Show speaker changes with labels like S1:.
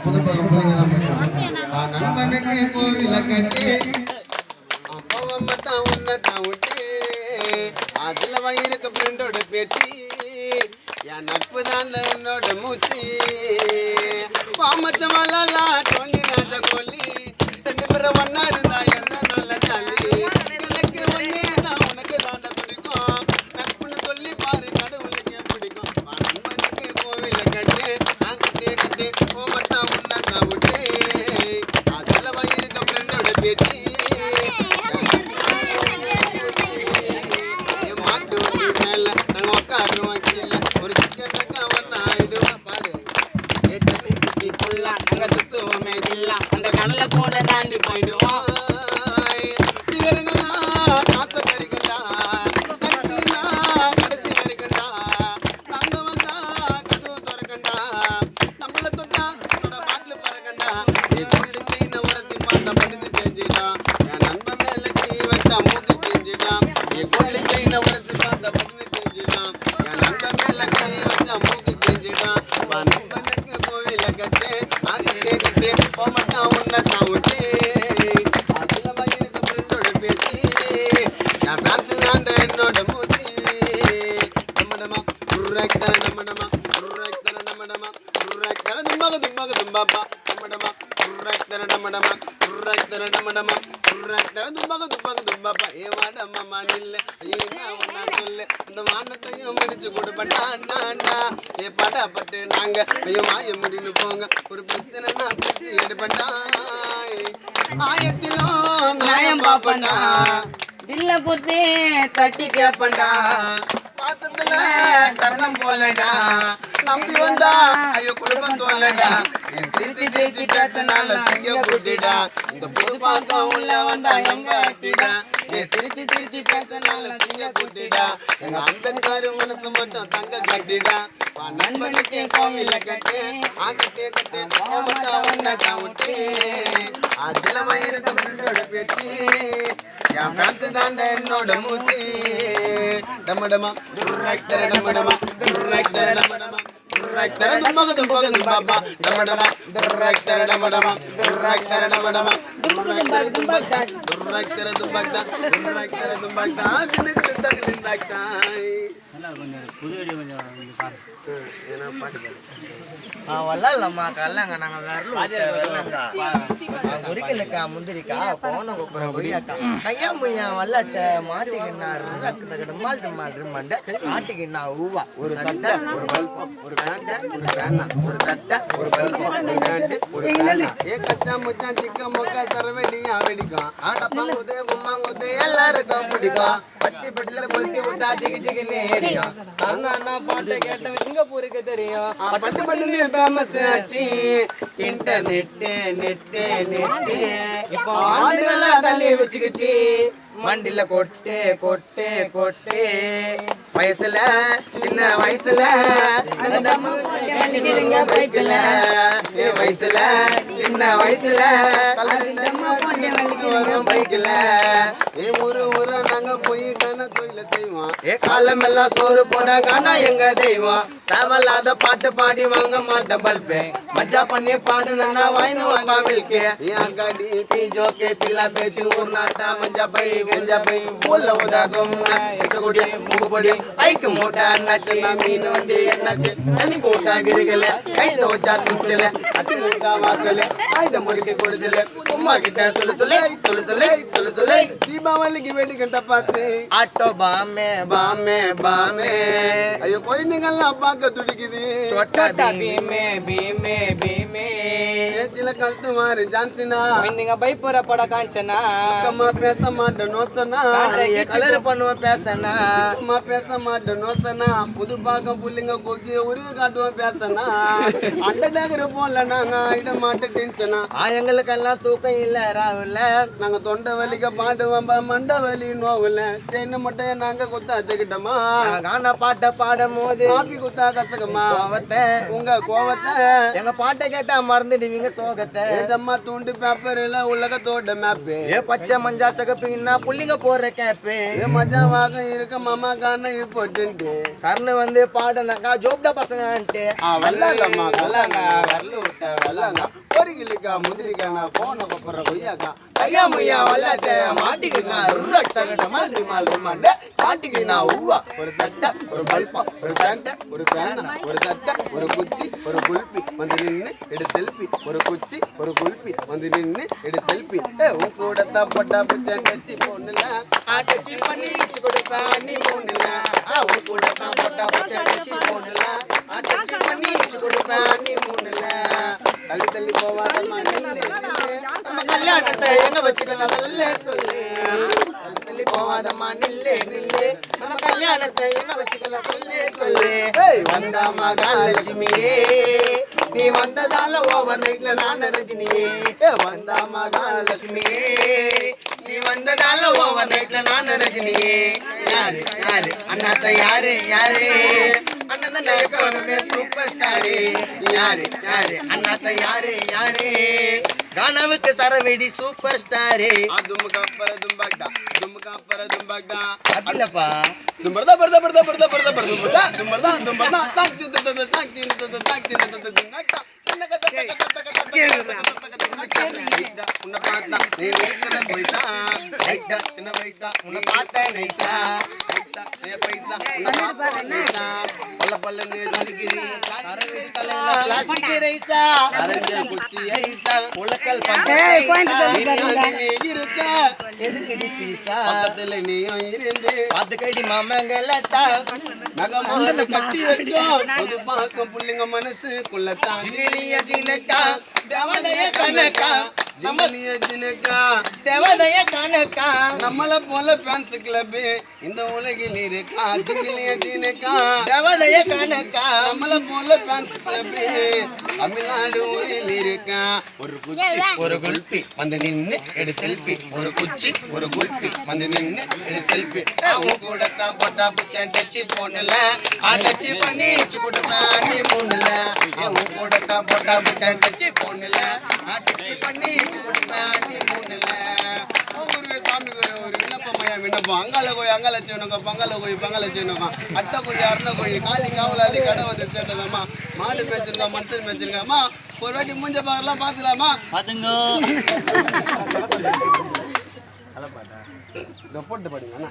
S1: புது பக்கம் பிள்ளைங்க தான் போயிட்டான் நண்பனுக்கு கோவில கட்டி அப்பா மட்டும் உன்னை தான் விட்டு அதுல வயிறுக்கு ஃப்ரெண்டோட பேச்சு என் நட்பு தான் என்னோட மூச்சு பாமச்சமல்லாம் சொல்லி ராஜ கோலி ரெண்டு பேரும் ஒன்னா இருந்தா என்ன நல்ல ஜாலி எனக்கு ஒன்னே நான் உனக்கு தாண்ட பிடிக்கும் நட்புன்னு சொல்லி பாரு கடவுளுக்கு பிடிக்கும் நண்பனுக்கு கோவில கட்டு நான் கட்டே கட்டே போமட்டா உன்னை தான் விட்டு அதுல வயிறுக்கு ஃப்ரெண்டோட பேச்சு அந்த கடலை கூட தாண்டி போயிடுவோம் ஆசை பறிக்கண்டா கடைசி வரைக்கண்டா நாங்க வந்தா கதவு திறக்கண்டா நம்மள தொட்டா பாட்டில் பறக்கண்டா சொல்லி செய்ய உரசி பார்த்தா படிந்து தெரிஞ்சிடான் என் நண்பன் மேல கை வச்சா மூக்கு தெரிஞ்சிடான் சொல்லி செய்ய உரசி பார்த்தா படிந்து தெரிஞ்சிடான் என் நண்பன் மேல கை வச்சா மூக்கு தெரிஞ்சிடான் நண்பனுக்கு கோவில கட்டு ஆகிட்டே கட்டு போமட்டா உன்னை தான் விட்டு அதுல வயிறுக்கு ஃப்ரெண்டோட பேசி என் பிரான்ஸ் தாண்ட என்னோட மூச்சு நம்மடமா உருராக்கி தர நம்மடமா உருராக்கி தர நம்மடமா உருராக்கி தர தும்பாக தும்பாக தும்பாப்பா நம்மடமா உருராக்கி தர நம்மடமா உருராக்கி தர நம்மடமா உருராக்கி தர தும்பாக தும்பாக தும்பாப்பா ஏ வாடம்மா நில்ல ஐயோ என்ன ஒன்னா சொல்லு அந்த வானத்தையும் மடிச்சு கொடுப்பேன்டா ஏ பாடாப்பட்டு நாங்க ஐயோ மாய முடின்னு போங்க ஒரு பிரச்சனை நான் பிடிச்சி எடுப்பேன்டா ஆயத்திலும் நியாயம் பாப்பண்டா தில்ல குத்தி தட்டி கேப்பண்டா பாசத்துல கர்ணம் போலடா நம்பி வந்தா ஐயோ குடும்பம் தோலடா சிரிச்சு சிரிச்சு பேசனால சிங்க கூட்டிடா இந்த புது பாக்கம் உள்ள வந்தா நம்ப அட்டிடா சிரிச்சு சிரிச்சு பேசனால சிங்க கூட்டிடா எங்க அம்பேத்கர் மனசு மட்டும் தங்க கட்டிடா நண்பனுக்கு கோவில கட்டு ஆக்கட்டே கட்டு கோமட்டா உன்னை தான் விட்டு அதுல வயிறுக்கு ஃப்ரெண்டோட பேச்சு என் பிரான்ஸ் தாண்ட என்னோட மூச்சு டமடமா டமடமா டமடமா தர தும்பாக தும்பாக தும்பாப்பா டமடமா தர டமடமா தர டமடமா தர தும்பாக்தா தர தும்பாக்தா தினக்கு தக்கு திண்டாக்தா வல்லம்மா கல்லங்க நாங்க வெள்ளங்க குறிக்கலுக்கா முந்திரிக்கா போன கொப்புற கொய்யாக்கா கையா முய்யா வல்லாட்ட மாட்டிக்கின்னா மாட்டு மாட்டு மண்டை மாட்டிக்கின்னா ஊவா ஒரு சட்டை ஒரு பல்பம் ஒரு பேண்ட ஒரு பேனா ஒரு சட்டை ஒரு பல்பம் ஒரு பேண்ட் ஒரு பேனா ஏ கச்சா முச்சா சிக்க மொக்கா சரவெடியா வெடிக்கும் ஆட்டப்பாங்குதே கும்மாங்குதே எல்லாருக்கும் பிடிக்கும் பத்தி பெட்டில கொளுத்தி விட்டா ஜிகி ஜிகி நேரியும் சன்னா பாட்டு கேட்ட சிங்கப்பூருக்கு தெரியும் பட்டு பட்டு ஃபேமஸ் ஆச்சு இன்டர்நெட் நெட் இப்போ ஆளுங்கெல்லாம் தள்ளி வச்சுக்கிச்சு மண்டில கொட்டு கொட்டு கொட்டு வயசுல சின்ன வயசுல பைக்கல வயசுல சின்ன வயசுல பைக்கல ஒரு ஊரை நாங்க போய் காண கோயில செய்வோம் காலம் எல்லாம் சோறு போட காணா எங்க தெய்வம் தேவையில்லாத பாட்டு பாடி வாங்க மாட்டேன் பல்பு மஜா பண்ணி பாடுனா வாய்னு வாங்க மில்கு அங்காடி பி ஜோக்கே பில்லா பேச்சு ஒரு நாட்டா மஞ்சா பை கஞ்சா பை ஊர்ல உதாதும் கொடி முகுபொடி ஐக்கு மூட்டை அண்ணாச்சு மீன் வந்து என்னாச்சு தண்ணி போட்டா கிருகல கை தோச்சா துணிச்சல அச்சுக்கா வாக்கல ஆயுதம் முடிச்சு கொடுச்சல உமா கிட்ட சொல்லு தீபாவளிக்கு வேடிக்கட்ட பார்த்து ஆட்டோ பாமே பாமே பாமே ஐயோ குழந்தைங்கள்லாம் பார்க்க துடிக்குது சொட்டா பீமே பீமே பீமே ஏஜில கழுத்து மாறு ஜான்சினா குழந்தைங்க பைப்புற பட காஞ்சனா சுத்தமா பேச மாட்டேன் நோசனா கலர் பண்ணுவோம் பேசனா சுத்தமா பேச மாட்டேன் நோசனா புது பாக்கம் புள்ளிங்க கொக்கி உருவி காட்டுவோம் பேசனா அண்டடாகிற போல நாங்க ஆயிட மாட்டேன் டென்ஷனா எங்களுக்கெல்லாம் தூக்கம் இல்ல ராவுல நாங்க தொண்டை வலிக்க பாடுவோம் மண்டை வலி நோவுல தேன்னு மட்டும் நாங்க குத்தாத்துக்கிட்டோமா காண பாட்டை பாடும் போது காப்பி குத்தா கசகமா கோவத்தை உங்க கோவத்தை எங்க பாட்டை கேட்டா மறந்துடுவீங்க சோகத்தை ஏதம்மா தூண்டு பேப்பர்ல உலகத்தோட மேப்பு ஏ பச்சை மஞ்சா சகப்பின்னா புள்ளிங்க போடுற கேப்பு ஏ மஜாவாக இருக்க மாமா காண போட்டு சரணு வந்து பாடுனாக்கா ஜோப்டா பசங்கன்ட்டு வரலாங்க வரல கல்லாங்க ஒரு கிளிக்கா முந்திரிக்கா நான் போன கொப்புற கொய்யாக்கா ஐயா முய்யா வல்லாட்ட மாட்டிக்கினா ருட்டகட்ட மாதிரி மால் மாண்ட மாட்டிக்கினா உவா ஒரு சட்டை ஒரு பல்பா ஒரு பேண்ட ஒரு பேனா ஒரு சட்டை ஒரு குச்சி ஒரு குல்பி வந்து நின்று எடு செல்ஃபி ஒரு குச்சி ஒரு குல்பி வந்து நின்று எடு செல்ஃபி உன் கூட தான் போட்டா பிச்சை டச்சி பொண்ணுல டச்சி பண்ணி வச்சு கொடுப்பேன் நீ பொண்ணுல உன் கூட தான் போட்டா பிச்சை டச்சி பொண்ணுல டச்சி பண்ணி வச்சு கொடுப்பேன் நீ பொண்ணுல தள்ளி தள்ளி போவாதம்மா நம்ம கல்யாணத்தை எங்க வச்சுக்கலாம் சொல்ல சொல்லு தள்ளி தள்ளி போவாதம்மா நில்லு நில்லு நம்ம கல்யாணத்தை எங்க வச்சுக்கலாம் சொல்லு சொல்லு வந்தா மகாலட்சுமியே நீ வந்ததால ஓவர் நைட்ல நான் ரஜினியே வந்தா மகாலட்சுமியே நீ வந்ததால ஓவர் நைட்ல நான் ரஜினியே யாரு யாரு அண்ணாத்த யாரு யாரு அண்ணன் எப்போதுமே சூப்பர் ஸ்டாரு யாரு யாரு அண்ணாத்த யாரு யாரு கானாவுக்கு சரவெடி சூப்பர் ஸ்டாரு தும்முக்கு அப்புறம் தும்பாக்டா தும்முக்கு அப்புறம் தும்பாக்டா அப்படில்லப்பா தும்பர்தா பர்தா பர்தா பர்தா பர்தா பர்தா தும்பர்தா தும்பர்தா தாக் சித்த தாக் சித்த தாக் சித்த நாக்டா உன்னை பார்த்தா நீ வீட்டுல போயிட்டா சின்ன வயசா உன்னை பார்த்தா நைசா பைசா உன்னை பார்த்தா நைசா பல்ல பல்ல நெருங்குது பிளாஸ்டிக் ரைசா அரஞ்ச குச்சி ஐசா உலக்கல் பந்தே இருக்கா எதுக்கு பீசா பக்கத்துல நீயும் இருந்து பாத்து கடி மாமங்களட்டா நகமான கட்டி வச்சோம் புது பாக்கம் புள்ளிங்க மனசுக்குள்ளத்தான் ஜினிய ஜினக்கா தேவதைய கனக்கா ஜினிய ஜினக்கா தேவதைய கனக்கா நம்மள போல ஃபேன்ஸ் கிளப் இந்த உலகில் இருக்கா ஜினிய ஜினக்கா தேவதைய கனக்கா நம்மள போல ஃபேன்ஸ் கிளப் தமிழ்நாடு ஊரில் இருக்கா ஒரு குச்சி ஒரு குல்பி வந்து நின்னு எடு செல்ஃபி ஒரு குச்சி ஒரு குல்பி வந்து நின்னு எடு செல்ஃபி உன் கூட தான் போட்டா புச்சன் டச்சி போனல டச்சி பண்ணி கொடுப்பேன் நீ பொண்ணுல உன் கூட தான் போட்டா புச்சன் டச்சி போனல டச்சி பண்ணி கொடுப்பேன் நீ பொண்ணுல குருவே சாமி ஒரு விண்ணப்பமையா விண்ணப்பம் அங்கால கோய் அங்கால செய்யணுங்க பங்கால கோய் பங்கால செய்யணுமா அட்டை கோய் அருண கோய் காலி காவலாளி கடை வந்து சேர்ந்ததாம்மா மாடு மேய்ச்சிருக்கா மனுஷன் மேய்ச்சிருக்காமா ஒரு வாட்டி மூஞ்ச பார்க்கலாம் பாத்துலாமா பாத்துங்க போட்டு பாடுங்க